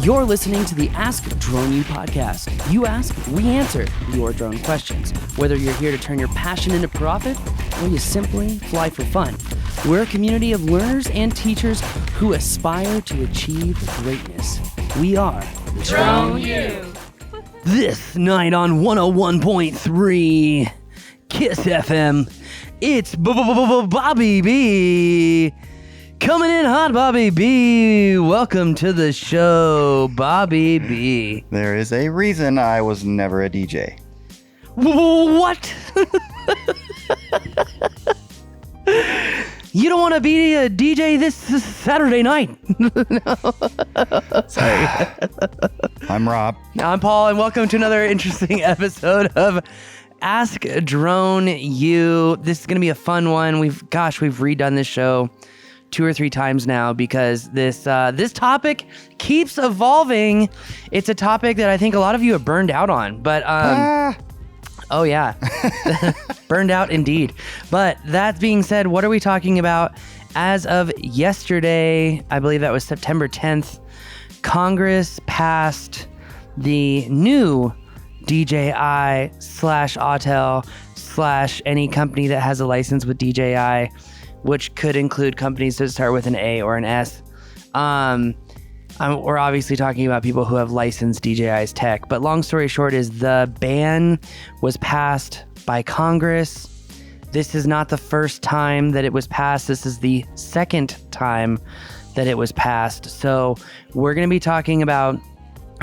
You're listening to the Ask Drone U podcast. You ask, we answer your drone questions. Whether you're here to turn your passion into profit or you simply fly for fun, we're a community of learners and teachers who aspire to achieve greatness. We are Drone U. This night on 101.3 Kiss FM, it's Bobby B. Coming in hot, Bobby B. Welcome to the show, Bobby B. There is a reason I was never a DJ. What? You don't want to be a DJ this Saturday night. No. Sorry. I'm Rob. I'm Paul, and welcome to another interesting episode of Ask Drone U. This is going to be a fun one. We've redone this show 2 or 3 times now because this topic keeps evolving. It's a topic that I think a lot of you have burned out on, but oh yeah, burned out indeed. But that being said, what are we talking about? As of yesterday, I believe that was September 10th, Congress passed the new DJI/Autel/ any company that has a license with DJI, which could include companies that start with an A or an S. We're obviously talking about people who have licensed DJI's tech, but long story short is the ban was passed by Congress. This is not the first time that it was passed. This is the second time that it was passed. So we're going to be talking about,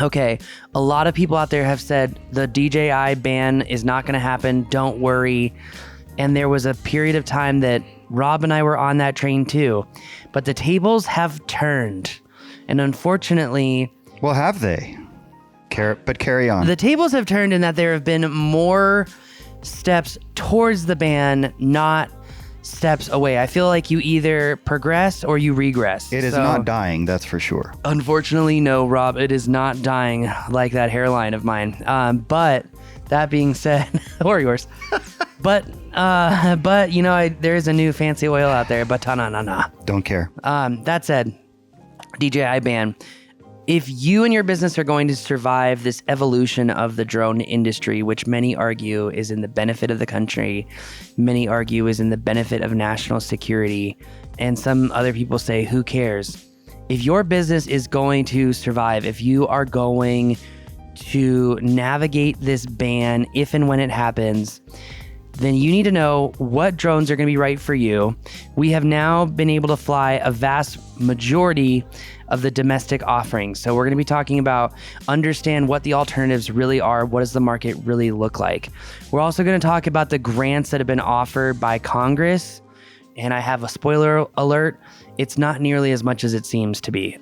okay, a lot of people out there have said the DJI ban is not going to happen. Don't worry. And there was a period of time that Rob and I were on that train too, but the tables have turned. And unfortunately... Well, have they? But carry on. The tables have turned in that there have been more steps towards the ban, not steps away. I feel like you either progress or you regress. It is not dying, that's for sure. Unfortunately, no, Rob, it is not dying like that hairline of mine. But that being said, or yours. But you know, there is a new fancy oil out there, but na. Don't care. That said, DJI ban. If you and your business are going to survive this evolution of the drone industry, which many argue is in the benefit of the country, many argue is in the benefit of national security, and some other people say, who cares? If your business is going to survive, if you are going to navigate this ban, if and when it happens, then you need to know what drones are going to be right for you. We have now been able to fly a vast majority of the domestic offerings. So we're going to be talking about understand what the alternatives really are. What does the market really look like? We're also going to talk about the grants that have been offered by Congress. And I have a spoiler alert. It's not nearly as much as it seems to be.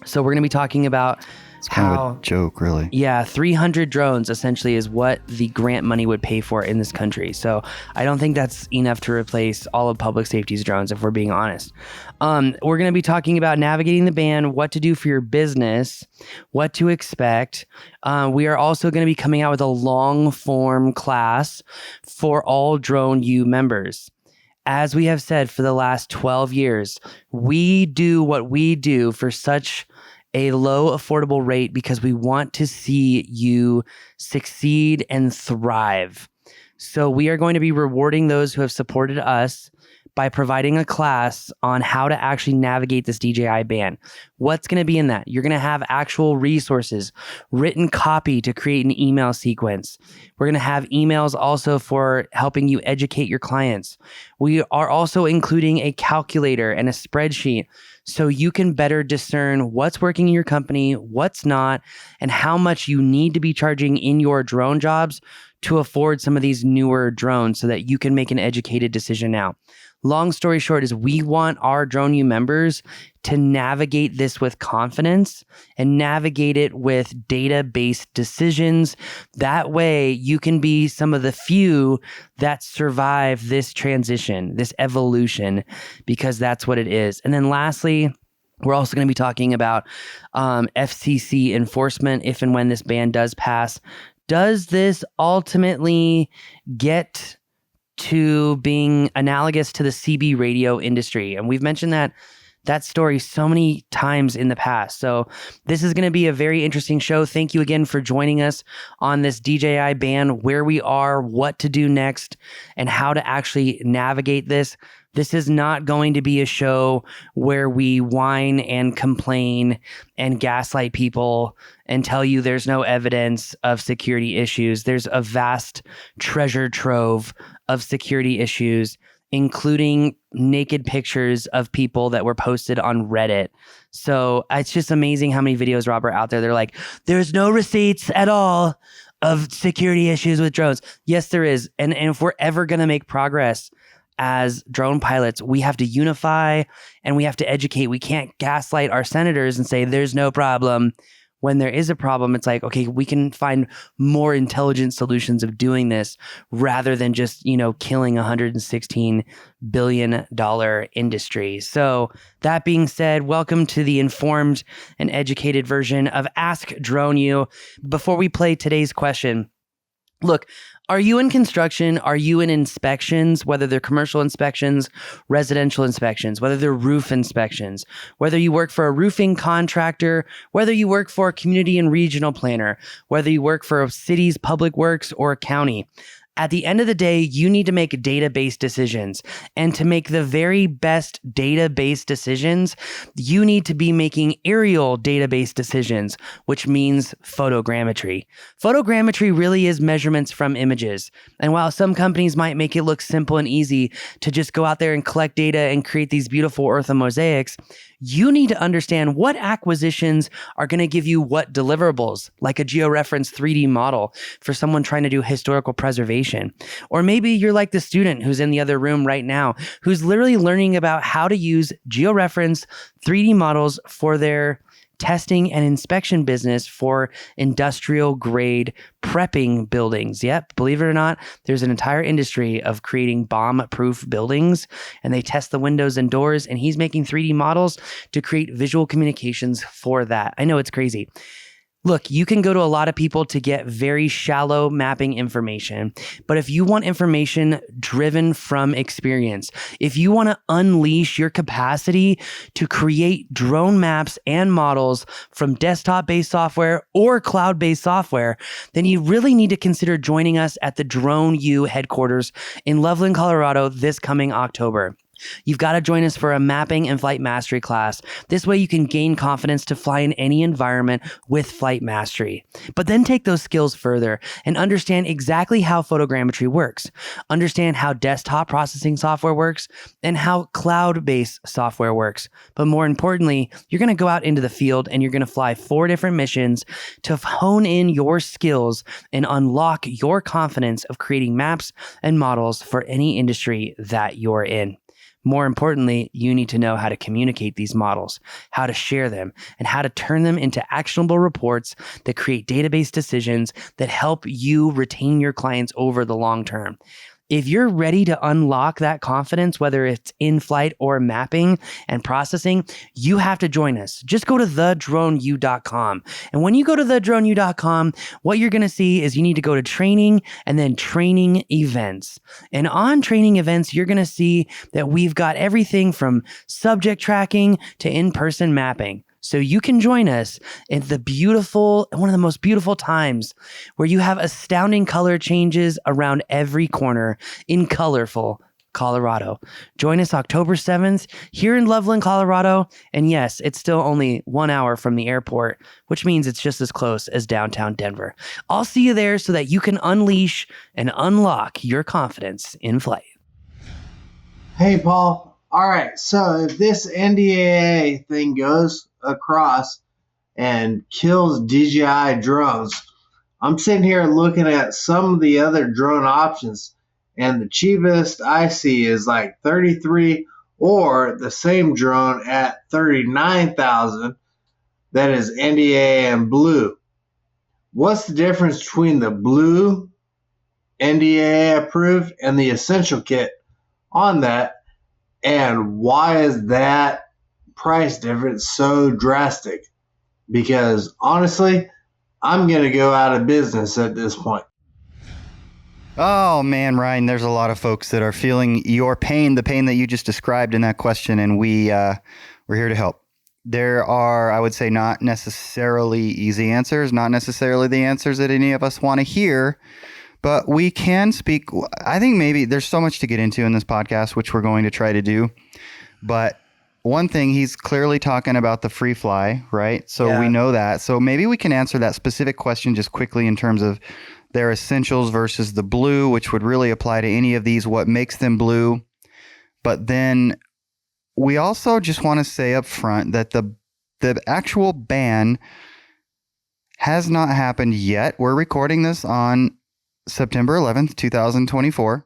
So we're going to be talking about it's kind of a joke, really. Yeah, 300 drones essentially is what the grant money would pay for in this country. So I don't think that's enough to replace all of public safety's drones, if we're being honest. We're going to be talking about navigating the ban, what to do for your business, what to expect. We are also going to be coming out with a long form class for all Drone U members. As we have said for the last 12 years, we do what we do for such a low affordable rate because we want to see you succeed and thrive. So we are going to be rewarding those who have supported us by providing a class on how to actually navigate this DJI ban. What's going to be in that? You're going to have actual resources, written copy to create an email sequence. We're going to have emails also for helping you educate your clients. We are also including a calculator and a spreadsheet so you can better discern what's working in your company, what's not, and how much you need to be charging in your drone jobs to afford some of these newer drones so that you can make an educated decision now. Long story short is we want our Drone U members to navigate this with confidence and navigate it with data-based decisions. That way you can be some of the few that survive this transition, this evolution, because that's what it is. And then lastly, we're also going to be talking about FCC enforcement if and when this ban does pass. Does this ultimately get to being analogous to the CB radio industry? And we've mentioned that that story so many times in the past. So this is going to be a very interesting show. Thank you again for joining us on this DJI ban, where we are, what to do next, and how to actually navigate this. This is not going to be a show where we whine and complain and gaslight people and tell you there's no evidence of security issues. There's a vast treasure trove of security issues, including naked pictures of people that were posted on Reddit. So it's just amazing how many videos, Rob, are out there. They're like, there's no receipts at all of security issues with drones. Yes, there is. And if we're ever going to make progress as drone pilots, we have to unify and we have to educate. We can't gaslight our senators and say there's no problem. When there is a problem, it's like, okay, we can find more intelligent solutions of doing this rather than just, killing $116 billion industry. So that being said, welcome to the informed and educated version of Ask Drone U. Before we play today's question, look, are you in construction? Are you in inspections, whether they're commercial inspections, residential inspections, whether they're roof inspections, whether you work for a roofing contractor, whether you work for a community and regional planner, whether you work for a city's public works or a county? At the end of the day, you need to make database decisions. And to make the very best database decisions, you need to be making aerial database decisions, which means photogrammetry. Photogrammetry really is measurements from images. And while some companies might make it look simple and easy to just go out there and collect data and create these beautiful orthomosaics, you need to understand what acquisitions are going to give you what deliverables, like a georeference 3D model for someone trying to do historical preservation. Or maybe you're like the student who's in the other room right now, who's literally learning about how to use georeference 3D models for their testing and inspection business for industrial grade prepping buildings. Yep, believe it or not, there's an entire industry of creating bomb-proof buildings, and they test the windows and doors, and he's making 3D models to create visual communications for that. I know it's crazy. Look, you can go to a lot of people to get very shallow mapping information, but if you want information driven from experience, if you want to unleash your capacity to create drone maps and models from desktop-based software or cloud-based software, then you really need to consider joining us at the Drone U headquarters in Loveland, Colorado this coming October. You've got to join us for a mapping and flight mastery class. This way you can gain confidence to fly in any environment with flight mastery. But then take those skills further and understand exactly how photogrammetry works. Understand how desktop processing software works and how cloud-based software works. But more importantly, you're going to go out into the field and you're going to fly 4 different missions to hone in your skills and unlock your confidence of creating maps and models for any industry that you're in. More importantly, you need to know how to communicate these models, how to share them, and how to turn them into actionable reports that create database decisions that help you retain your clients over the long term. If you're ready to unlock that confidence, whether it's in flight or mapping and processing, you have to join us. Just go to thedroneu.com. And when you go to thedroneu.com, what you're going to see is you need to go to training and then training events. And on training events, you're going to see that we've got everything from subject tracking to in-person mapping. So you can join us in one of the most beautiful times where you have astounding color changes around every corner in colorful Colorado. Join us October 7th here in Loveland, Colorado. And yes, it's still only 1 hour from the airport, which means it's just as close as downtown Denver. I'll see you there so that you can unleash and unlock your confidence in flight. Hey, Paul. All right, so if this NDAA thing goes across and kills DJI drones, I'm sitting here looking at some of the other drone options, and the cheapest I see is like 33, or the same drone at 39,000. That is NDAA and Blue. What's the difference between the Blue NDAA approved and the Essential Kit on that? And why is that price difference so drastic? Because honestly, I'm going to go out of business at this point. Oh man, Ryan, there's a lot of folks that are feeling your pain, the pain that you just described in that question, and we We're here to help. There are, I would say, not necessarily easy answers, not necessarily the answers that any of us want to hear, but we can speak. I think maybe there's so much to get into in this podcast, which we're going to try to do. But one thing, he's clearly talking about the free fly, right? So we know that. So maybe we can answer that specific question just quickly in terms of their essentials versus the blue, which would really apply to any of these, what makes them blue. But then we also just want to say up front that the actual ban has not happened yet. We're recording this on September 11th, 2024.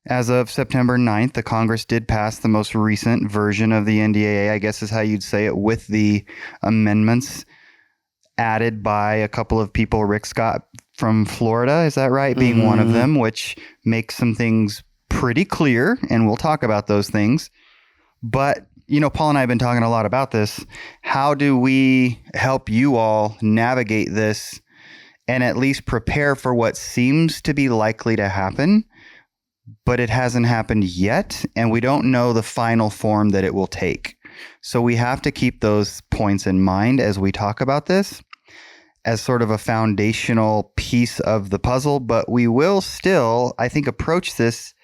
As of September 9th, the Congress did pass the most recent version of the NDAA, I guess is how you'd say it, with the amendments added by a couple of people. Rick Scott from Florida, is that right? Being one of them, which makes some things pretty clear, and we'll talk about those things. But, Paul and I have been talking a lot about this. How do we help you all navigate this and at least prepare for what seems to be likely to happen, but it hasn't happened yet, and we don't know the final form that it will take. So we have to keep those points in mind as we talk about this as sort of a foundational piece of the puzzle, but we will still, I think, approach this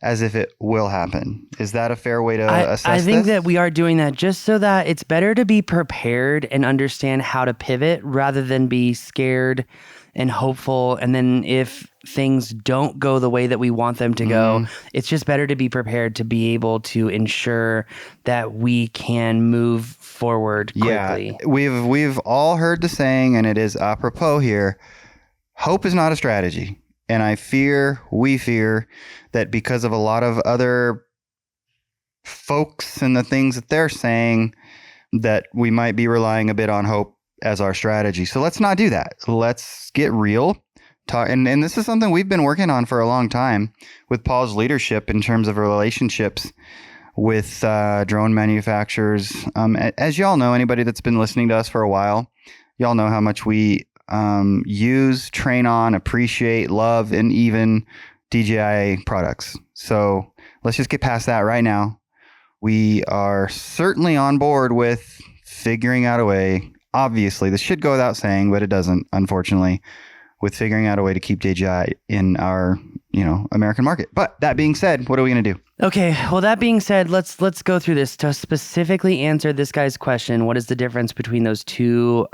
as if it will happen. Is that a fair way to assess this? I think that we are doing that just so that it's better to be prepared and understand how to pivot rather than be scared and hopeful. And then if things don't go the way that we want them to go, it's just better to be prepared to be able to ensure that we can move forward quickly. Yeah, we've all heard the saying, and it is apropos here, hope is not a strategy. And we fear that because of a lot of other folks and the things that they're saying, that we might be relying a bit on hope as our strategy. So let's not do that. Let's get real. And this is something we've been working on for a long time with Paul's leadership in terms of relationships with drone manufacturers. As y'all know, anybody that's been listening to us for a while, y'all know how much we use, train on, appreciate, love, and even DJI products. So let's just get past that right now. We are certainly on board with figuring out a way. Obviously, this should go without saying, but it doesn't, unfortunately, with figuring out a way to keep DJI in our, American market. But that being said, what are we going to do? Okay, well, that being said, let's go through this to specifically answer this guy's question. What is the difference between those two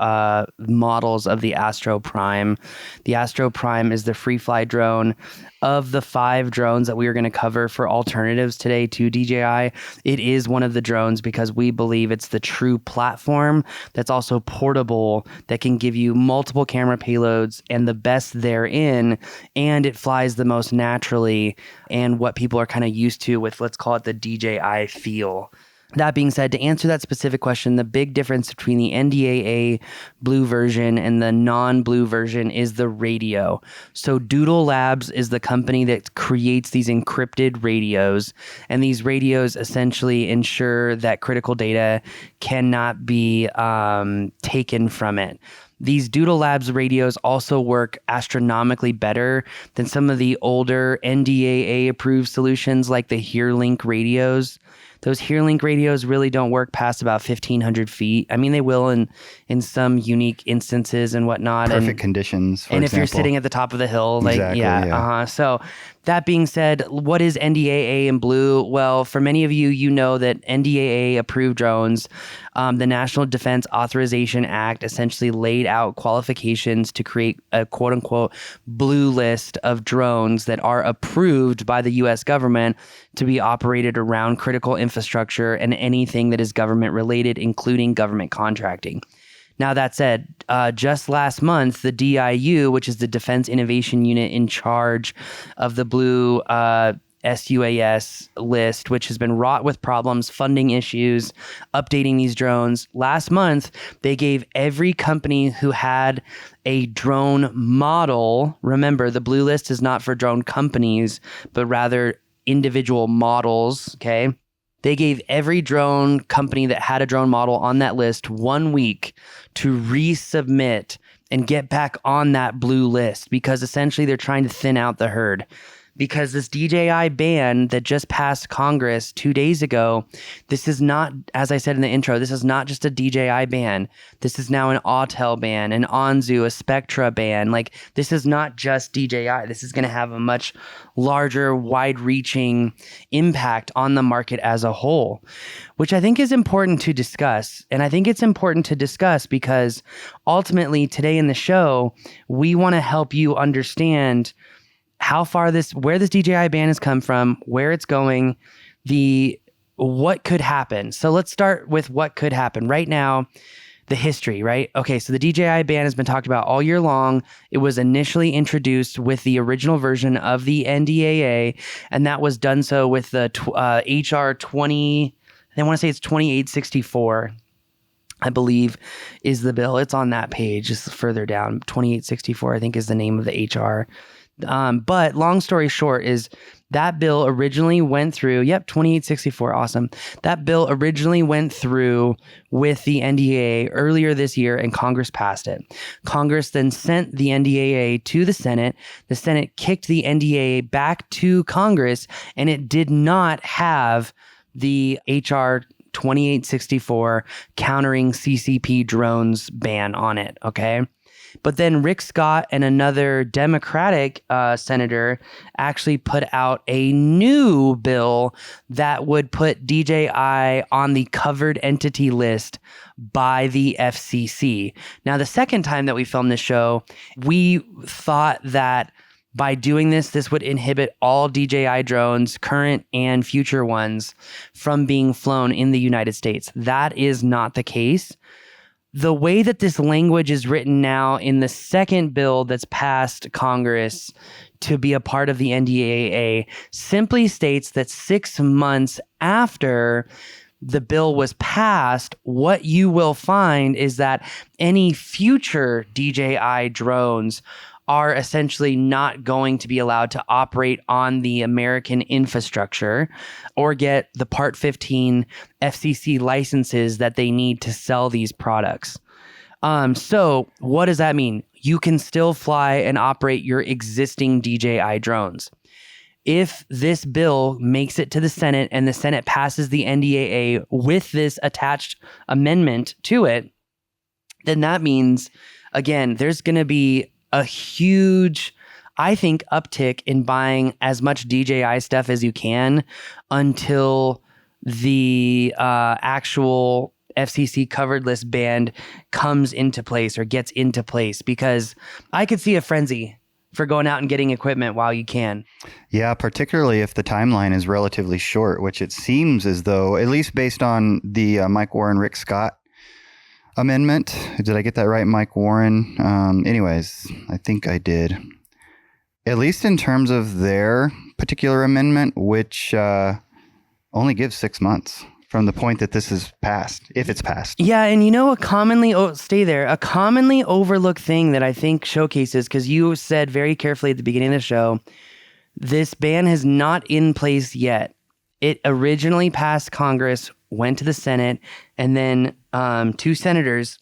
models of the Astro Prime? The Astro Prime is the free fly drone. Of the 5 drones that we are going to cover for alternatives today to DJI, it is one of the drones because we believe it's the true platform that's also portable, that can give you multiple camera payloads and the best therein, and it flies the most naturally and what people are kind of used to with, let's call it, the DJI feel. That being said, to answer that specific question, the big difference between the NDAA Blue version and the non-Blue version is the radio. So Doodle Labs is the company that creates these encrypted radios, and these radios essentially ensure that critical data cannot be taken from it. These Doodle Labs radios also work astronomically better than some of the older NDAA-approved solutions like the HearLink radios. Those HearLink radios really don't work past about 1,500 feet. I mean, they will in some unique instances and whatnot. Perfect conditions, for and example. If you're sitting at the top of the hill, like, Exactly, So that being said, what is NDAA and Blue? Well, for many of you, you know that NDAA-approved drones, the National Defense Authorization Act essentially laid out qualifications to create a quote-unquote blue list of drones that are approved by the U.S. government to be operated around critical infrastructure and anything that is government-related, including government contracting. Now, that said, just last month, the DIU, which is the Defense Innovation Unit in charge of the Blue SUAS list, which has been wrought with problems, funding issues, updating these drones. Last month, they gave every company who had a drone model, remember, the Blue list is not for drone companies, but rather individual models, okay? They gave every drone company that had a drone model on that list 1 week to resubmit and get back on that Blue list because essentially they're trying to thin out the herd. because this DJI ban that just passed Congress 2 days ago, this is not, as I said in the intro, this is not just a DJI ban. This is now an Autel ban, an Anzu, a Spectra ban. Like, this is not just DJI. This is going to have a much larger, wide-reaching impact on the market as a whole, which I think is important to discuss. And I think it's important to discuss because ultimately today in the show, we want to help you understand where this DJI ban has come from, where it's going, what could happen. So let's start with what could happen right now. The history, right? Okay, so the DJI ban has been talked about all year long. It was initially introduced with the original version of the NDAA, and that was done so with the HR 20, I want to say it's 2864, I believe is the bill. It's on that page, just further down. 2864, I think, is the name of the HR. But long story short is that bill originally went through, 2864, awesome. That bill originally went through with the NDAA earlier this year and Congress passed it. Congress then sent the NDAA to the Senate. The Senate kicked the NDAA back to Congress and it did not have the HR 2864 countering CCP drones ban on it, okay? But then Rick Scott and another Democratic senator actually put out a new bill that would put DJI on the covered entity list by the FCC. Now, the second time that we filmed this show, we thought that by doing this, this would inhibit all DJI drones, current and future ones, from being flown in the United States. That is not the case. The way that this language is written now in the second bill that's passed Congress to be a part of the NDAA simply states that 6 months after the bill was passed, what you will find is that any future DJI drones are essentially not going to be allowed to operate on the American infrastructure or get the Part 15 FCC licenses that they need to sell these products. So what does that mean? You can still fly and operate your existing DJI drones. If this bill makes it to the Senate and the Senate passes the NDAA with this attached amendment to it, then that means, again, there's going to be a huge, I think, uptick in buying as much DJI stuff as you can until the actual FCC covered list ban comes into place or gets into place, because I could see a frenzy for going out and getting equipment while you can. Yeah, particularly if the timeline is relatively short, which it seems as though, at least based on the Mike Warren, Rick Scott amendment. Did I get that right, Mike Warren? Anyways, I think I did. At least in terms of their particular amendment, which only gives 6 months from the point that this is passed, if it's passed. Yeah, and you know, a commonly overlooked thing that I think showcases, because you said very carefully at the beginning of the show, this ban is not in place yet. It originally passed Congress, went to the Senate, and then 2 senators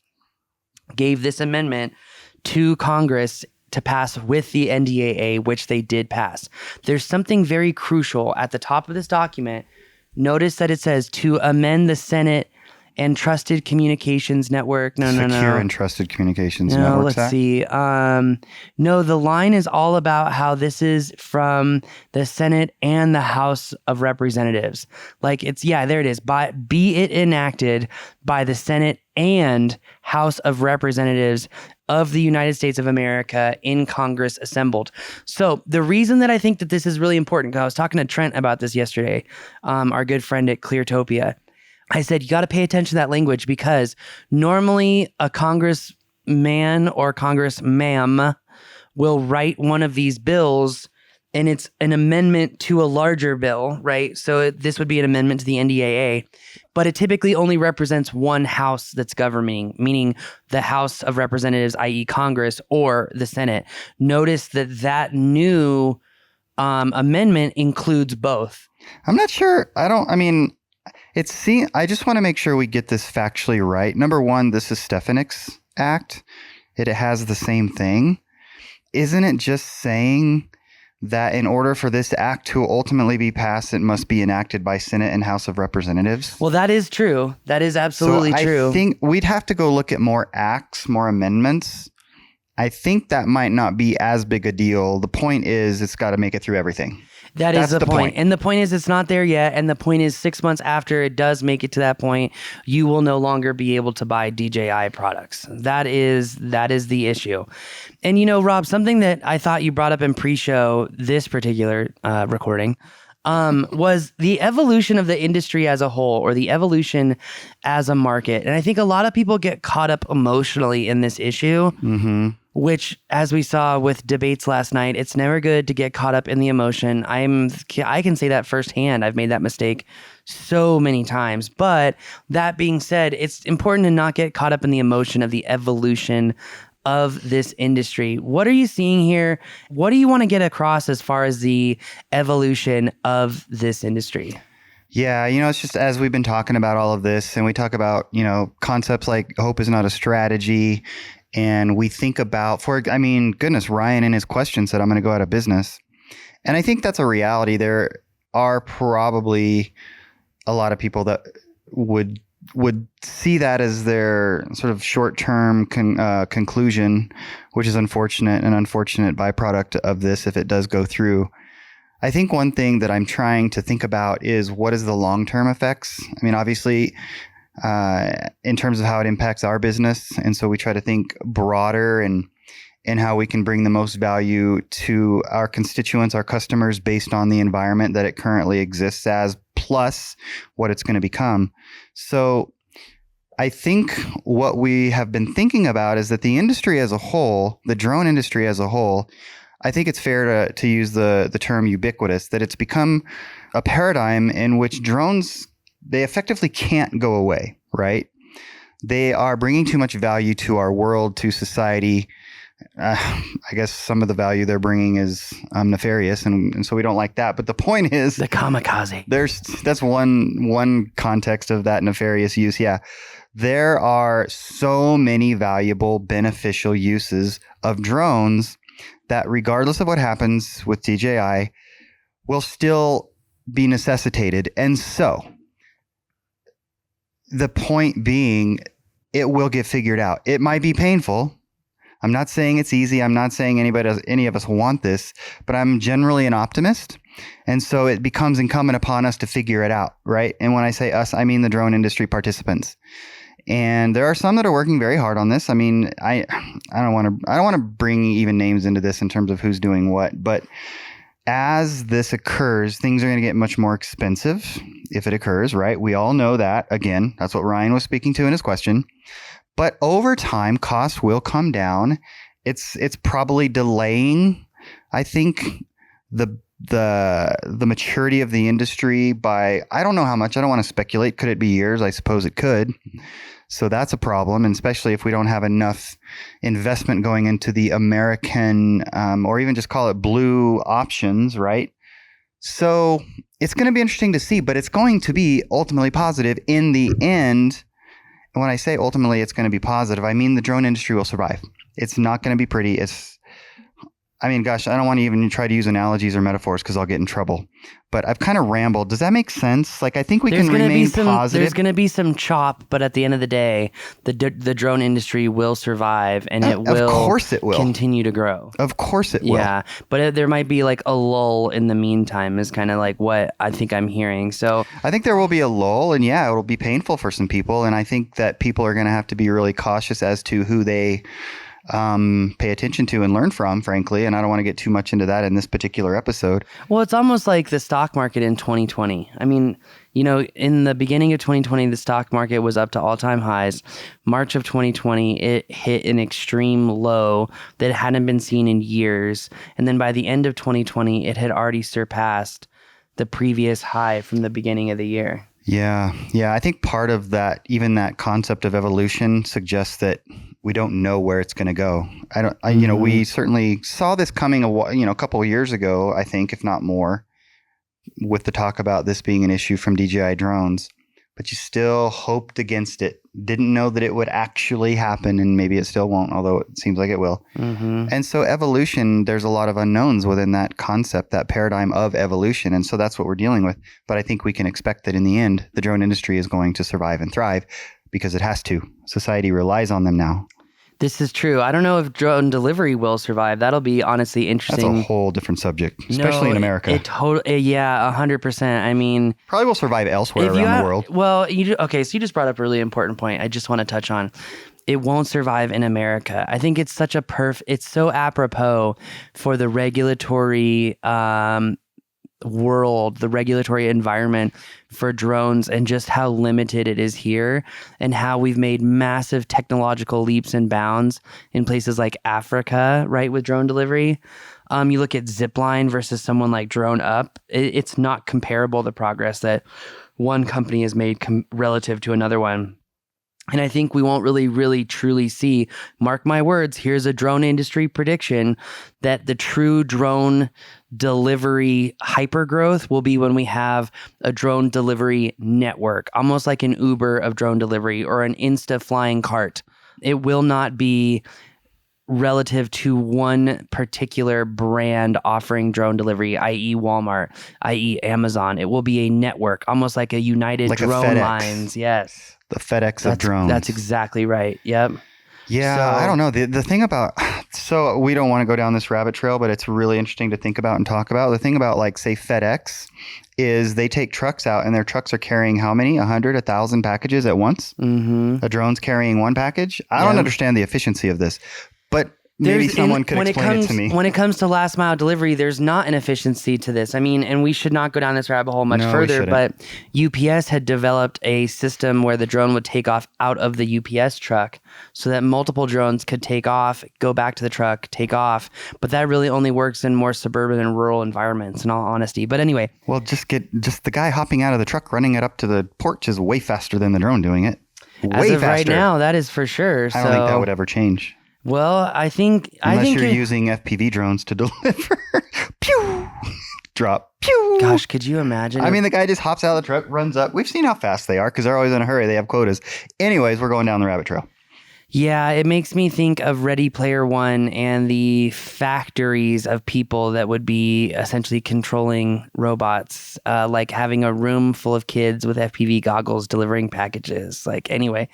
gave this amendment to Congress to pass with the NDAA, which they did pass. There's something very crucial at the top of this document. Notice that it says to amend the Senate and Trusted Communications Network. Secure and Trusted Communications Network. Let's see. No, the line is all about how this is from the Senate and the House of Representatives. Like there it is. Be it enacted by the Senate and House of Representatives of the United States of America in Congress assembled. So the reason that I think that this is really important, because I was talking to Trent about this yesterday, our good friend at Cleartopia. I said, you got to pay attention to that language, because normally a congressman or congressma'am will write one of these bills and it's an amendment to a larger bill, right? So this would be an amendment to the NDAA, but it typically only represents one house that's governing, meaning the House of Representatives, i.e. Congress, or the Senate. Notice that new amendment includes both. I'm not sure. I just want to make sure we get this factually right. Number one, this is Stephanic Act. It has the same thing. Isn't it just saying that in order for this act to ultimately be passed, it must be enacted by Senate and House of Representatives. Well, that is true. That is absolutely true. I think we'd have to go look at more acts, more amendments. I think that might not be as big a deal. The point is, it's got to make it through everything. That's the point. And the point is, it's not there yet. And the point is, 6 months after it does make it to that point, you will no longer be able to buy DJI products. That is the issue. And, Rob, something that I thought you brought up in pre-show, this particular recording, was the evolution of the industry as a whole, or the evolution as a market. And I think a lot of people get caught up emotionally in this issue. Mm-hmm. Which, as we saw with debates last night, it's never good to get caught up in the emotion. I can say that firsthand. I've made that mistake so many times. But that being said, it's important to not get caught up in the emotion of the evolution of this industry. What are you seeing here? What do you want to get across as far as the evolution of this industry? Yeah, it's just as we've been talking about all of this, and we talk about, concepts like hope is not a strategy. And we think about, goodness, Ryan in his question said, I'm going to go out of business. And I think that's a reality. There are probably a lot of people that would see that as their sort of short-term conclusion, which is an unfortunate byproduct of this if it does go through. I think one thing that I'm trying to think about is what is the long-term effects? I mean, obviously, in terms of how it impacts our business. And so we try to think broader and how we can bring the most value to our constituents, our customers, based on the environment that it currently exists as, plus what it's going to become. So I think what we have been thinking about is that the industry as a whole, the drone industry as a whole, I think it's fair to use the term ubiquitous, that it's become a paradigm in which drones, they effectively can't go away, right? They are bringing too much value to our world, to society. I guess some of the value they're bringing is nefarious, and so we don't like that. But the point is, the kamikaze. That's one context of that nefarious use. Yeah, there are so many valuable, beneficial uses of drones that, regardless of what happens with DJI, will still be necessitated, and so. The point being, it will get figured out. It might be painful. I'm not saying it's easy. I'm not saying any of us want this, but I'm generally an optimist. And so it becomes incumbent upon us to figure it out, right? And when I say us, I mean the drone industry participants. And there are some that are working very hard on this. I mean, I don't want to bring even names into this in terms of who's doing what, but as this occurs, things are going to get much more expensive if it occurs, right? We all know that. Again, that's what Ryan was speaking to in his question. But over time, costs will come down. It's probably delaying, I think, the maturity of the industry by, I don't know how much. I don't want to speculate. Could it be years? I suppose it could. So that's a problem, and especially if we don't have enough investment going into the American, or even just call it blue options, right? So it's going to be interesting to see, but it's going to be ultimately positive in the end. And when I say ultimately it's going to be positive, I mean the drone industry will survive. It's not going to be pretty. I don't want to even try to use analogies or metaphors because I'll get in trouble. But I've kind of rambled. Does that make sense? Like, I think we can remain positive. There's going to be some chop, but at the end of the day, the drone industry will survive, and it will. Of course it will continue to grow. Of course it will. Yeah, but there might be like a lull in the meantime. Is kind of like what I think I'm hearing. So I think there will be a lull, and yeah, it'll be painful for some people, and I think that people are going to have to be really cautious as to who they pay attention to and learn from, frankly. And I don't want to get too much into that in this particular episode. Well, it's almost like the stock market in 2020. I mean, in the beginning of 2020, the stock market was up to all-time highs. March of 2020, it hit an extreme low that hadn't been seen in years. And then by the end of 2020, it had already surpassed the previous high from the beginning of the year. Yeah. I think part of that, even that concept of evolution, suggests that we don't know where it's going to go. We certainly saw this coming a couple of years ago, I think, if not more, with the talk about this being an issue from DJI drones. but you still hoped against it. Didn't know that it would actually happen, and maybe it still won't, although it seems like it will. Mm-hmm. And so evolution, there's a lot of unknowns within that concept, that paradigm of evolution. And so that's what we're dealing with. But I think we can expect that in the end, the drone industry is going to survive and thrive because it has to. Society relies on them now. This is true. I don't know if drone delivery will survive. That'll be honestly interesting. That's a whole different subject, especially in America. Yeah, 100%. I mean, probably will survive elsewhere around the world. Well, so you just brought up a really important point. I just want to touch on. It won't survive in America. I think it's such it's so apropos for the regulatory world, the regulatory environment for drones, and just how limited it is here, and how we've made massive technological leaps and bounds in places like Africa, right, with drone delivery. You look at Zipline versus someone like Drone Up, it's not comparable, the progress that one company has made relative to another one. And I think we won't really truly see, mark my words, here's a drone industry prediction, that the true drone delivery hypergrowth will be when we have a drone delivery network, almost like an Uber of drone delivery or an Insta flying cart. It will not be relative to one particular brand offering drone delivery, i.e. Walmart, i.e. Amazon. It will be a network, almost like a United like Drone a FedEx. Lines. Yes. The FedEx of drones. That's exactly right. Yep. Yeah, so, I don't know. The thing about, so we don't want to go down this rabbit trail, but it's really interesting to think about and talk about. The thing about, like, say, FedEx is they take trucks out, and their trucks are carrying how many? 100, 1,000 packages at once? Mm-hmm. A drone's carrying one package? I don't understand the efficiency of this, but maybe someone could explain it to me. When it comes to last mile delivery, there's not an efficiency to this. I mean, and we should not go down this rabbit hole much further, but UPS had developed a system where the drone would take off out of the UPS truck so that multiple drones could take off, go back to the truck, take off. But that really only works in more suburban and rural environments, in all honesty. But anyway. Well, just the guy hopping out of the truck, running it up to the porch is way faster than the drone doing it. Way as of faster. Right now, that is for sure. I don't think that would ever change. Well, I think you're using FPV drones to deliver. Pew! Drop. Pew! Gosh, could you imagine? I mean, the guy just hops out of the truck, runs up. We've seen how fast they are because they're always in a hurry. They have quotas. Anyways, we're going down the rabbit trail. Yeah, it makes me think of Ready Player One and the factories of people that would be essentially controlling robots, like having a room full of kids with FPV goggles delivering packages. Like, anyway.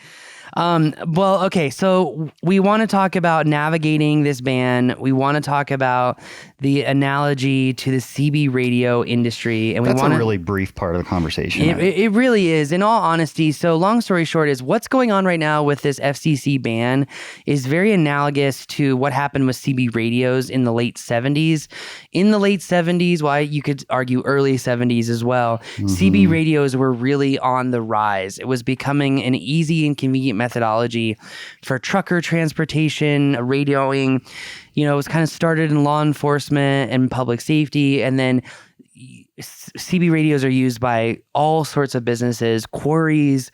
Well, okay, so we want to talk about navigating this ban. We want to talk about the analogy to the CB radio industry. And that's a really brief part of the conversation. It really is, in all honesty. So long story short is what's going on right now with this FCC ban is very analogous to what happened with CB radios in the late 70s. In the late 70s, well, you could argue early 70s as well, CB radios were really on the rise. It was becoming an easy and convenient methodology for trucker transportation, radioing. You know, it was kind of started in law enforcement and public safety, and then CB radios are used by all sorts of businesses, quarries.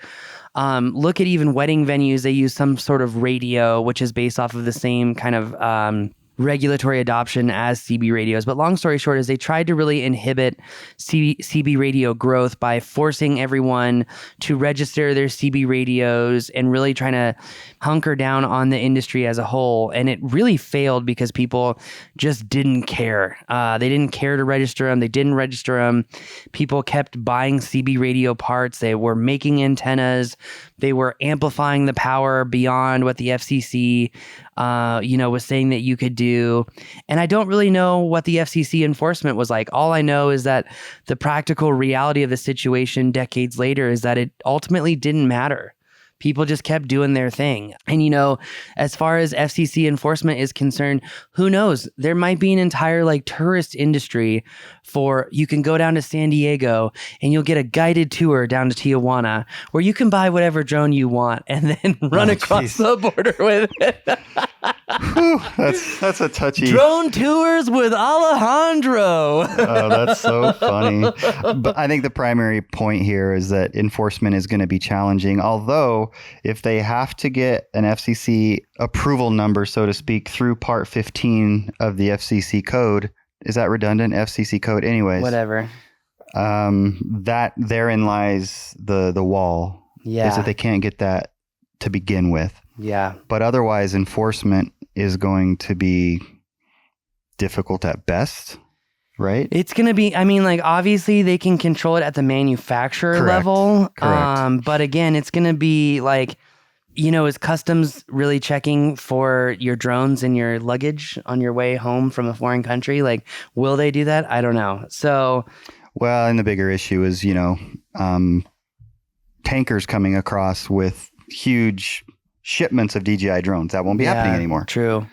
Look at even wedding venues. They use some sort of radio, which is based off of the same kind of regulatory adoption as CB radios. But long story short is they tried to really inhibit CB radio growth by forcing everyone to register their CB radios and really trying to hunker down on the industry as a whole. And it really failed because people just didn't care. They didn't care to register them. They didn't register them. People kept buying CB radio parts. They were making antennas. They were amplifying the power beyond what the FCC was saying that you could do. And I don't really know what the FCC enforcement was like. All I know is that the practical reality of the situation decades later is that it ultimately didn't matter. People just kept doing their thing. And, as far as FCC enforcement is concerned, who knows? There might be an entire tourist industry for, you can go down to San Diego and you'll get a guided tour down to Tijuana where you can buy whatever drone you want and then run across the border with it. Whew, that's a touchy. Drone tours with Alejandro. Oh, that's so funny. But I think the primary point here is that enforcement is going to be challenging. Although, if they have to get an FCC approval number, so to speak, through Part 15 of the FCC code, is that redundant? FCC code, anyways. Whatever. That therein lies the wall. Yeah. Is that they can't get that to begin with. Yeah. But otherwise, enforcement is going to be difficult at best, right? It's going to be, I mean, like, obviously they can control it at the manufacturer Correct. level. Correct. But again, it's going to be like, you know, is customs really checking for your drones and your luggage on your way home from a foreign country? Like, will they do that? I don't know. So, well, and the bigger issue is, you know, tankers coming across with huge shipments of DJI drones. That won't be happening anymore. True.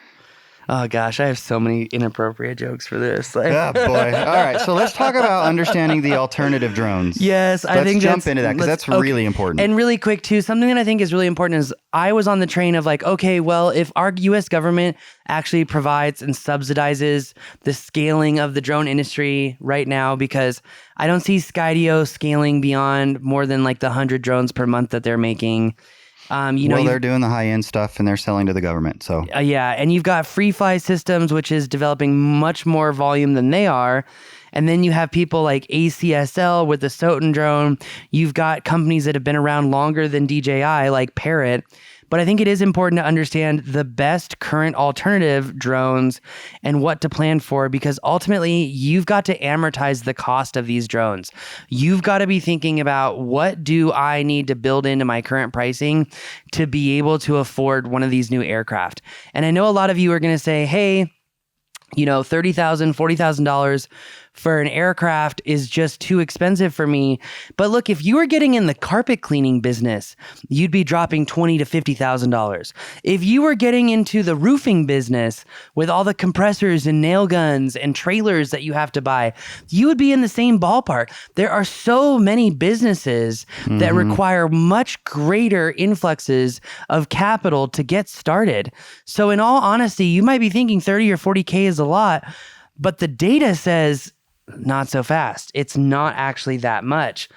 Oh gosh, I have so many inappropriate jokes for this. Like, oh boy. All right. So let's talk about understanding the alternative drones. Yes, I think let's jump into that because that's really important. And really quick too, something that I think is really important is I was on the train of like, okay, well, if our US government actually provides and subsidizes the scaling of the drone industry right now, because I don't see Skydio scaling beyond more than like the 100 drones per month that they're making. They're doing the high-end stuff and they're selling to the government. So yeah, and you've got Free Fly Systems, which is developing much more volume than they are. And then you have people like ACSL with the Soten drone. You've got companies that have been around longer than DJI, like Parrot. But I think it is important to understand the best current alternative drones and what to plan for, because ultimately you've got to amortize the cost of these drones. You've got to be thinking about, what do I need to build into my current pricing to be able to afford one of these new aircraft? And I know a lot of you are going to say, hey, you know, $30,000, $40,000 for an aircraft is just too expensive for me. But look, if you were getting in the carpet cleaning business, you'd be dropping $20,000 to $50,000. If you were getting into the roofing business with all the compressors and nail guns and trailers that you have to buy, you would be in the same ballpark. There are so many businesses that require much greater influxes of capital to get started. So in all honesty, you might be thinking 30 or 40K is a lot, but the data says not so fast. It's not actually that much.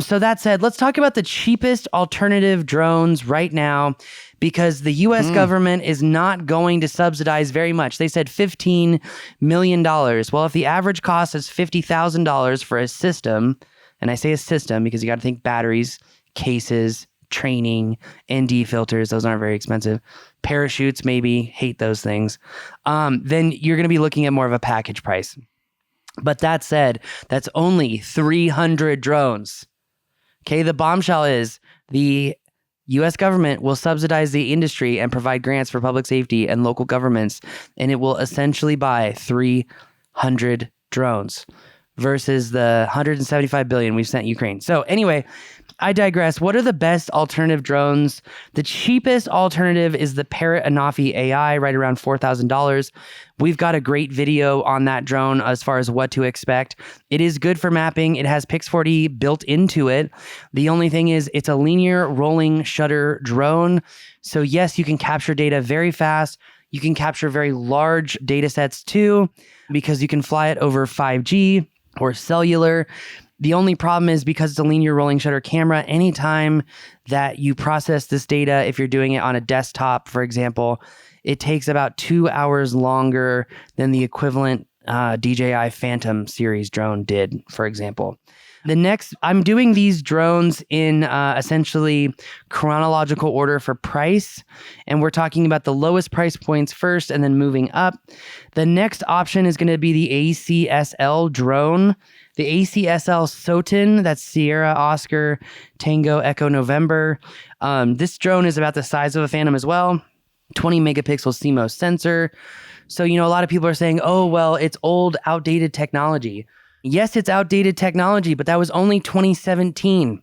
So that said, let's talk about the cheapest alternative drones right now, because the U.S. government is not going to subsidize very much. They said $15 million. Well, if the average cost is $50,000 for a system, and I say a system because you got to think batteries, cases, training, ND filters, those aren't very expensive. Parachutes, maybe, hate those things. Then you're going to be looking at more of a package price. But that said, that's only 300 drones. Okay, the bombshell is the U.S. government will subsidize the industry and provide grants for public safety and local governments, and it will essentially buy 300 drones versus the $175 billion we've sent Ukraine. So anyway, I digress. What are the best alternative drones? The cheapest alternative is the Parrot Anafi AI, right around $4,000. We've got a great video on that drone as far as what to expect. It is good for mapping. It has Pix4D built into it. The only thing is it's a linear rolling shutter drone. So yes, you can capture data very fast. You can capture very large data sets too, because you can fly it over 5G or cellular. The only problem is, because it's a linear rolling shutter camera, anytime that you process this data, if you're doing it on a desktop, for example, it takes about 2 hours longer than the equivalent DJI Phantom series drone did, for example. The next, I'm doing these drones in essentially chronological order for price, and we're talking about the lowest price points first and then moving up. The next option is going to be the ACSL drone. The ACSL Soten, that's Sierra Oscar Tango Echo November. This drone is about the size of a Phantom as well. 20 megapixel CMOS sensor. So, you know, a lot of people are saying, oh, well, it's old, outdated technology. Yes, it's outdated technology, but that was only 2017.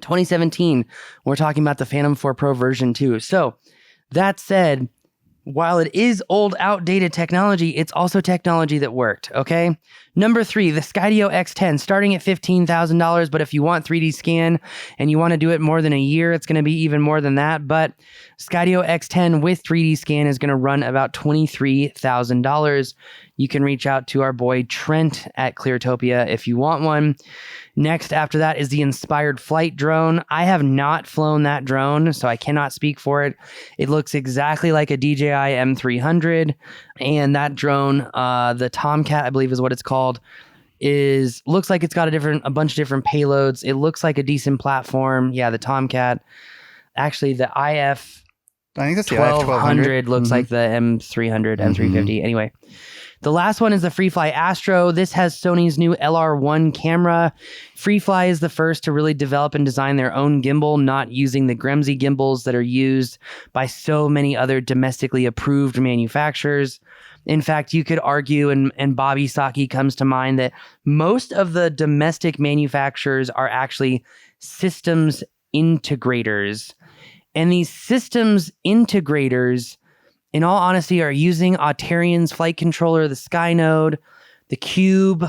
2017, we're talking about the Phantom 4 Pro version 2. So that said, while it is old, outdated technology, it's also technology that worked, okay? Number 3, the Skydio X10, starting at $15,000, but if you want 3D scan and you want to do it more than a year, it's going to be even more than that. But Skydio X10 with 3D scan is going to run about $23,000. You can reach out to our boy Trent at Cleartopia if you want one. Next, after that, is the Inspired Flight drone. I have not flown that drone, so I cannot speak for it. It looks exactly like a DJI M300, and that drone, the Tomcat, I believe is what it's called, looks like it's got a bunch of different payloads. It looks like a decent platform. Yeah, the Tomcat. Actually, the IF I think that's the 1200 looks like the M300, M350. Anyway, the last one is the FreeFly Astro. This has Sony's new LR1 camera. FreeFly is the first to really develop and design their own gimbal, not using the Gremsy gimbals that are used by so many other domestically approved manufacturers. In fact, you could argue, and Bobby Saki comes to mind, that most of the domestic manufacturers are actually systems integrators. And these systems integrators, in all honesty, are using Auterian's flight controller, the Skynode, the Cube,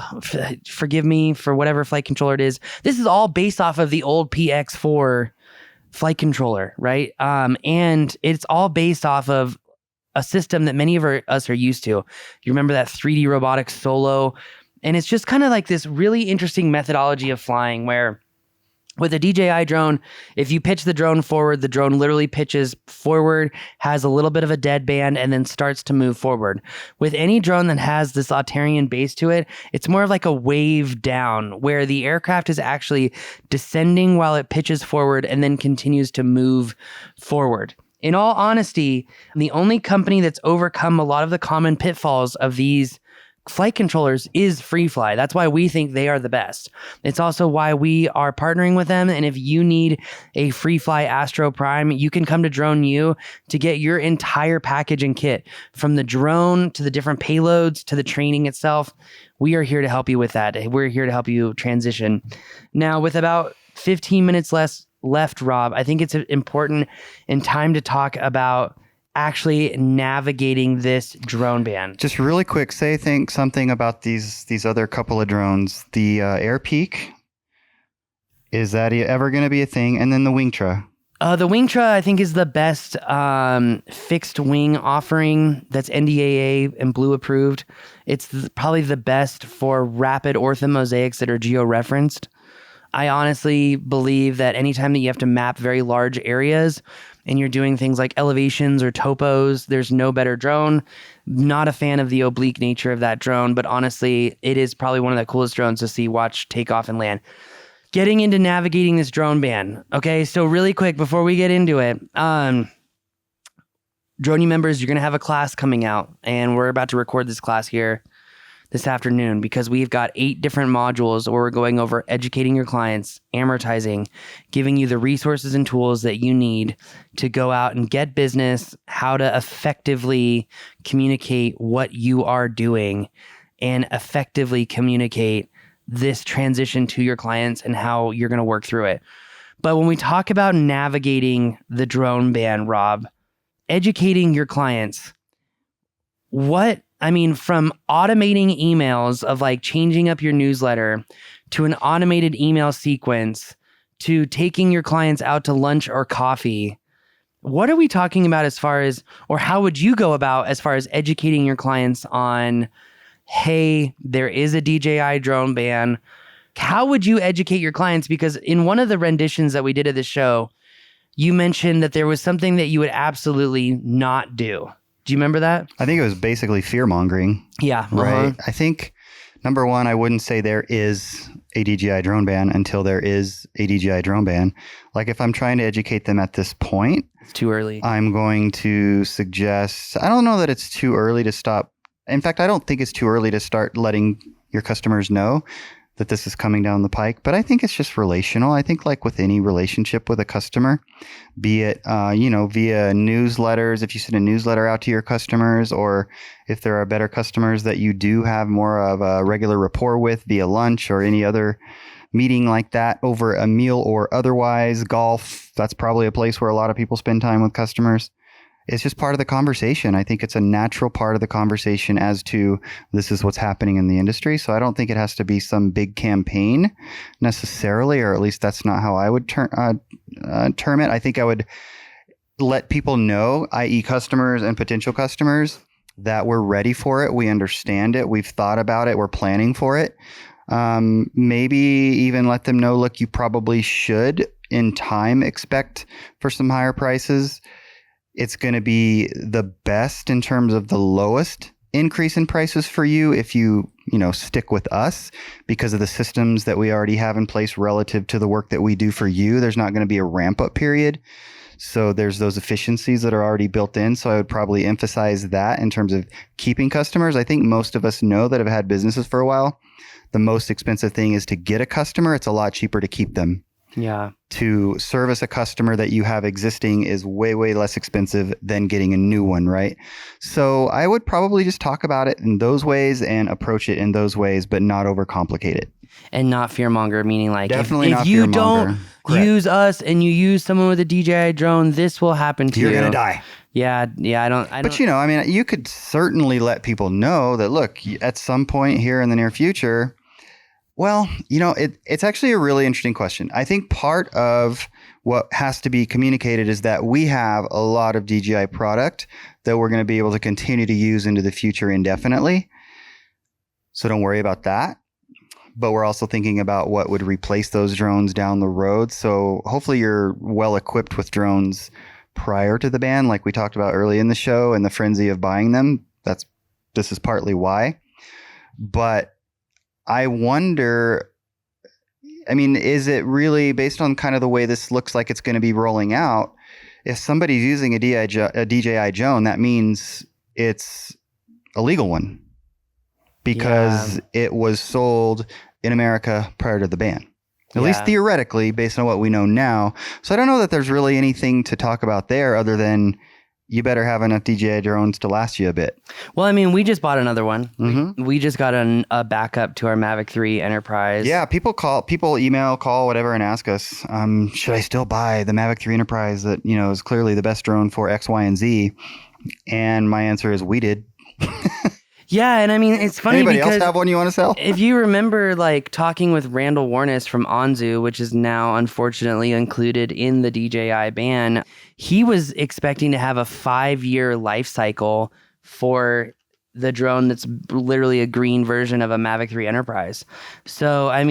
forgive me for whatever flight controller it is. This is all based off of the old PX4 flight controller, right? And it's all based off of a system that many of us are used to. You remember that 3D robotics Solo? And it's just kind of like this really interesting methodology of flying where with a DJI drone, if you pitch the drone forward, the drone literally pitches forward, has a little bit of a deadband, and then starts to move forward. With any drone that has this Auterian base to it, it's more of like a wave down, where the aircraft is actually descending while it pitches forward and then continues to move forward. In all honesty, the only company that's overcome a lot of the common pitfalls of these flight controllers is FreeFly. That's why we think they are the best. It's also why we are partnering with them. And if you need a FreeFly Astro Prime, you can come to Drone U to get your entire package and kit, from the drone to the different payloads to the training itself. We are here to help you with that. We're here to help you transition. Now, with about 15 minutes left, Rob, I think it's important in time to talk about actually navigating this drone ban. Just really quick, think something about these other couple of drones. The Air Peak, is that ever going to be a thing? And then the Wingtra. The Wingtra, I think, is the best fixed wing offering that's NDAA and Blue approved. It's probably the best for rapid orthomosaics that are geo-referenced. I honestly believe that anytime that you have to map very large areas and you're doing things like elevations or topos, there's no better drone. Not a fan of the oblique nature of that drone, but honestly, it is probably one of the coolest drones to watch take off and land. Getting into navigating this drone ban. Okay, so really quick before we get into it, Drone U members, you're going to have a class coming out, and we're about to record this class here this afternoon because we've got 8 different modules where we're going over educating your clients, amortizing, giving you the resources and tools that you need to go out and get business, how to effectively communicate what you are doing, and effectively communicate this transition to your clients and how you're going to work through it. But when we talk about navigating the drone ban, Rob, educating your clients, from automating emails of like changing up your newsletter to an automated email sequence to taking your clients out to lunch or coffee, what are we talking about as far as, or how would you go about as far as educating your clients on, hey, there is a DJI drone ban? How would you educate your clients? Because in one of the renditions that we did of the show, you mentioned that there was something that you would absolutely not do. Do you remember that? I think it was basically fear-mongering. Yeah. Right. I think, number one, I wouldn't say there is a DJI drone ban until there is a DJI drone ban. Like if I'm trying to educate them at this point, it's too early. I'm going to suggest, I don't know that it's too early to stop. In fact, I don't think it's too early to start letting your customers know that this is coming down the pike, but I think it's just relational. I think like with any relationship with a customer, be it, via newsletters, if you send a newsletter out to your customers, or if there are better customers that you do have more of a regular rapport with via lunch or any other meeting like that over a meal or otherwise, golf, that's probably a place where a lot of people spend time with customers. It's just part of the conversation. I think it's a natural part of the conversation as to this is what's happening in the industry. So I don't think it has to be some big campaign necessarily, or at least that's not how I would term it. I think I would let people know, i.e. customers and potential customers, that we're ready for it. We understand it. We've thought about it. We're planning for it. Maybe even let them know, look, you probably should in time expect for some higher prices. It's going to be the best in terms of the lowest increase in prices for you if you stick with us because of the systems that we already have in place relative to the work that we do for you. There's not going to be a ramp up period. So there's those efficiencies that are already built in. So I would probably emphasize that in terms of keeping customers. I think most of us know that have had businesses for a while. The most expensive thing is to get a customer. It's a lot cheaper to keep them. Yeah. To service a customer that you have existing is way, way less expensive than getting a new one, right? So I would probably just talk about it in those ways and approach it in those ways, but not overcomplicate it. And not fearmonger, meaning like Definitely if not you fearmonger. don't Correct. use us and you use someone with a DJI drone, this will happen to you. You're going to die. Yeah. I don't. But you could certainly let people know that, look, at some point here in the near future, well, it's actually a really interesting question. I think part of what has to be communicated is that we have a lot of DJI product that we're going to be able to continue to use into the future indefinitely. So don't worry about that. But we're also thinking about what would replace those drones down the road. So hopefully you're well equipped with drones prior to the ban, like we talked about early in the show, and the frenzy of buying them. This is partly why. But I wonder, is it really based on kind of the way this looks like it's going to be rolling out? If somebody's using a DJI drone, that means it's a legal one because it was sold in America prior to the ban, at least theoretically, based on what we know now. So I don't know that there's really anything to talk about there other than you better have enough DJI drones to last you a bit. Well, we just bought another one. Mm-hmm. We just got a backup to our Mavic 3 Enterprise. Yeah, people email, call, whatever, and ask us, should I still buy the Mavic 3 Enterprise that, is clearly the best drone for X, Y, and Z? And my answer is we did. Yeah, and it's funny Anybody because else have one you want to sell? if you remember, talking with Randall Warness from Anzu, which is now unfortunately included in the DJI ban, he was expecting to have a 5-year life cycle for the drone that's literally a green version of a Mavic 3 Enterprise. So, I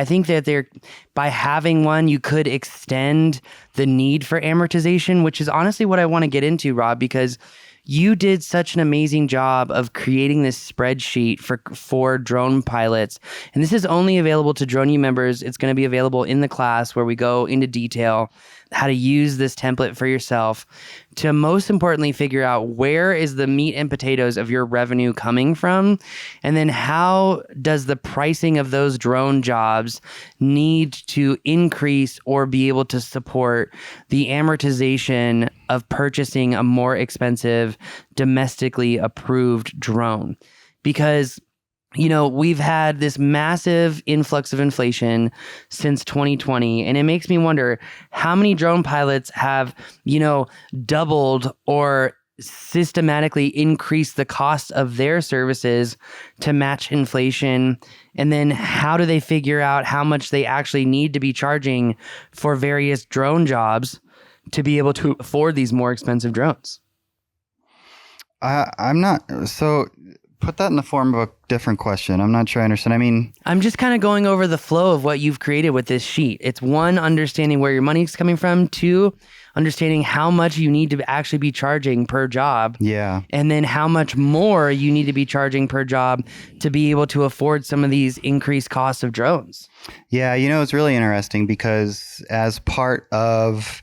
think that by having one, you could extend the need for amortization, which is honestly what I want to get into, Rob, because you did such an amazing job of creating this spreadsheet for drone pilots. And this is only available to Drone U members. It's going to be available in the class where we go into detail how to use this template for yourself to most importantly figure out where is the meat and potatoes of your revenue coming from, and then how does the pricing of those drone jobs need to increase or be able to support the amortization of purchasing a more expensive domestically approved drone. Because we've had this massive influx of inflation since 2020, and it makes me wonder how many drone pilots have, doubled or systematically increased the cost of their services to match inflation. And then how do they figure out how much they actually need to be charging for various drone jobs to be able to afford these more expensive drones? I'm not. So put that in the form of a different question. I'm not sure I understand. I'm just kind of going over the flow of what you've created with this sheet. It's one, understanding where your money's coming from. Two, understanding how much you need to actually be charging per job. Yeah. And then how much more you need to be charging per job to be able to afford some of these increased costs of drones. Yeah. It's really interesting because as part of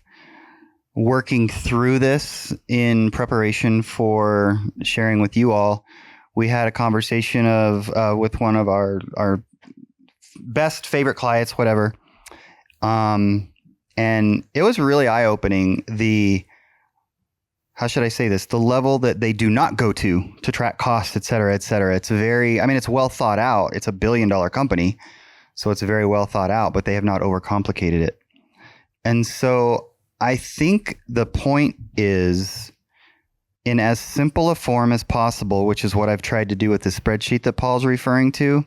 working through this in preparation for sharing with you all, we had a conversation with one of our best favorite clients, whatever. And it was really eye-opening, how should I say this? The level that they do not go to track costs, et cetera, et cetera. It's it's well thought out. It's $1 billion company. So it's very well thought out, but they have not overcomplicated it. And so I think the point is, in as simple a form as possible, which is what I've tried to do with the spreadsheet that Paul's referring to,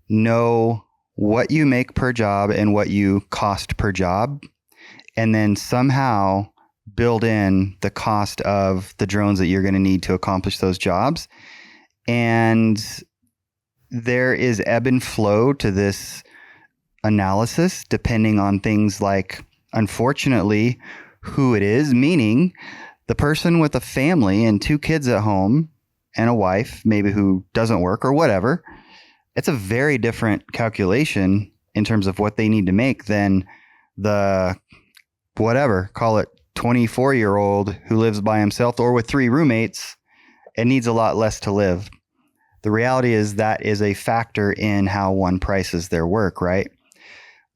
know what you make per job and what you cost per job, and then somehow build in the cost of the drones that you're going to need to accomplish those jobs. And there is ebb and flow to this analysis depending on things like, unfortunately, who it is, meaning the person with a family and 2 kids at home and a wife, maybe who doesn't work or whatever, it's a very different calculation in terms of what they need to make than the whatever, call it 24-year-old who lives by himself or with 3 roommates and needs a lot less to live. The reality is that is a factor in how one prices their work, right?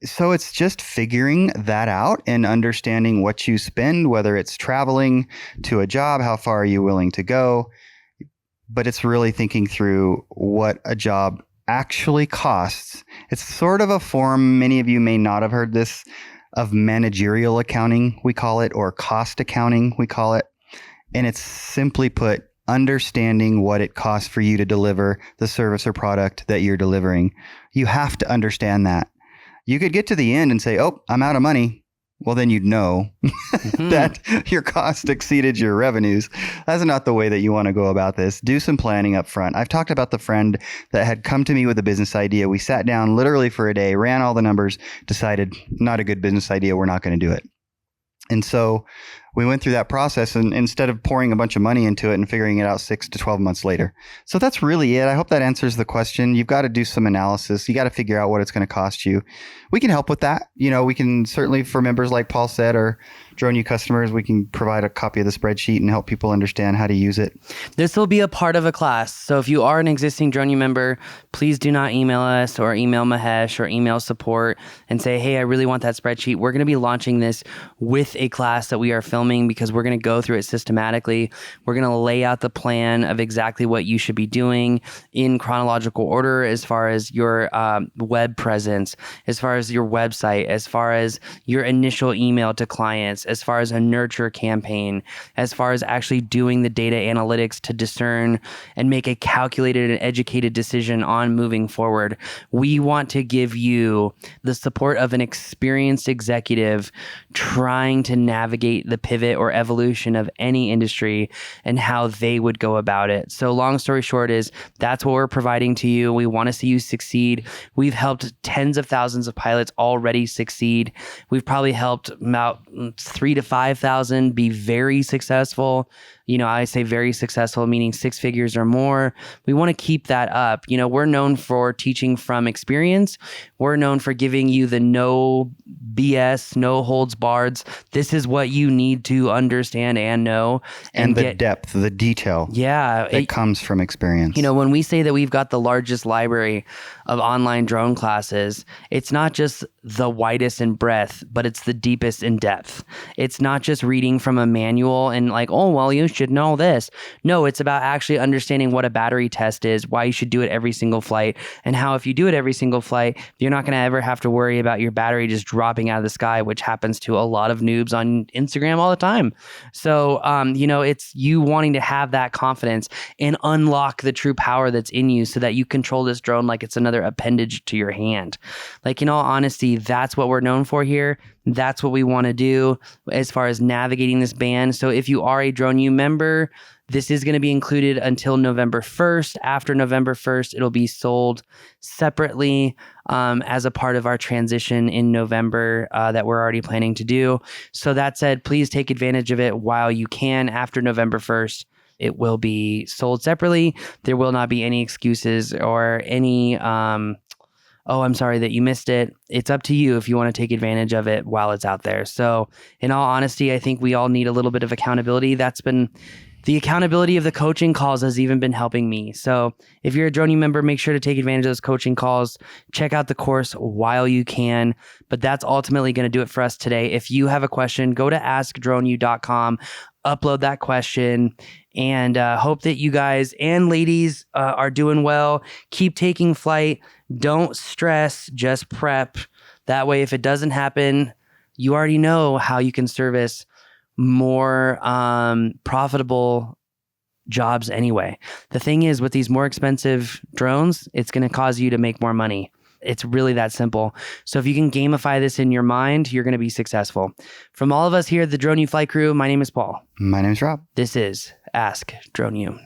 So it's just figuring that out and understanding what you spend, whether it's traveling to a job, how far are you willing to go? But it's really thinking through what a job actually costs. It's sort of a form, many of you may not have heard this, of managerial accounting, we call it, or cost accounting, we call it. And it's simply put, understanding what it costs for you to deliver the service or product that you're delivering. You have to understand that. You could get to the end and say, oh, I'm out of money. Well, then you'd know that your cost exceeded your revenues. That's not the way that you want to go about this. Do some planning up front. I've talked about the friend that had come to me with a business idea. We sat down literally for a day, ran all the numbers, decided not a good business idea. We're not going to do it. And so we went through that process, and instead of pouring a bunch of money into it and figuring it out 6 to 12 months later. So that's really it. I hope that answers the question. You've got to do some analysis. You got to figure out what it's going to cost you. We can help with that. You know, we can certainly, for members like Paul said, or Drone U customers, we can provide a copy of the spreadsheet and help people understand how to use it. This will be a part of a class. So if you are an existing Drone U member, please do not email us or email Mahesh or email support and say, hey, I really want that spreadsheet. We're going to be launching this with a class that we are filming because we're going to go through it systematically. We're going to lay out the plan of exactly what you should be doing in chronological order as far as your web presence, as far as your website, as far as your initial email to clients, as far as a nurture campaign, as far as actually doing the data analytics to discern and make a calculated and educated decision on moving forward. We want to give you the support of an experienced executive trying to navigate the pivot or evolution of any industry and how they would go about it. So long story short is that's what we're providing to you. We want to see you succeed. We've helped tens of thousands of pilots already succeed. We've probably helped about 3,000 to 5,000 be very successful. You know, I say very successful, meaning 6 figures or more. We want to keep that up. You know, we're known for teaching from experience. We're known for giving you the no BS, no holds barred. This is what you need to understand and know. And the depth, the detail. Yeah. That comes from experience. You know, when we say that we've got the largest library of online drone classes, it's not just the widest in breadth, but it's the deepest in depth. It's not just reading from a manual and like, oh, well, you should know this. No, it's about actually understanding what a battery test is, why you should do it every single flight, and how if you do it every single flight, you're not going to ever have to worry about your battery just dropping out of the sky, which happens to a lot of noobs on Instagram all the time. So, you know, it's you wanting to have that confidence and unlock the true power that's in you so that you control this drone like it's another appendage to your hand. Like, in all honesty, that's what we're known for here. That's what we want to do as far as navigating this ban. So if you are a Drone U member, this is going to be included until November 1st. After November 1st, it'll be sold separately as a part of our transition in November that we're already planning to do. So that said, please take advantage of it while you can. After November 1st, it will be sold separately. There will not be any excuses or any oh, I'm sorry that you missed it. It's up to you if you want to take advantage of it while it's out there. So in all honesty, I think we all need a little bit of accountability. That's been the accountability of the coaching calls has even been helping me. So if you're a Drone U member, make sure to take advantage of those coaching calls. Check out the course while you can. But that's ultimately going to do it for us today. If you have a question, go to askdroneu.com, upload that question, and hope that you guys and ladies are doing well. Keep taking flight. Don't stress, just prep. That way, if it doesn't happen, you already know how you can service more profitable jobs anyway. The thing is, with these more expensive drones, it's going to cause you to make more money. It's really that simple. So if you can gamify this in your mind, you're going to be successful. From all of us here at the Drone U Flight Crew, my name is Paul. My name is Rob. This is Ask Drone U.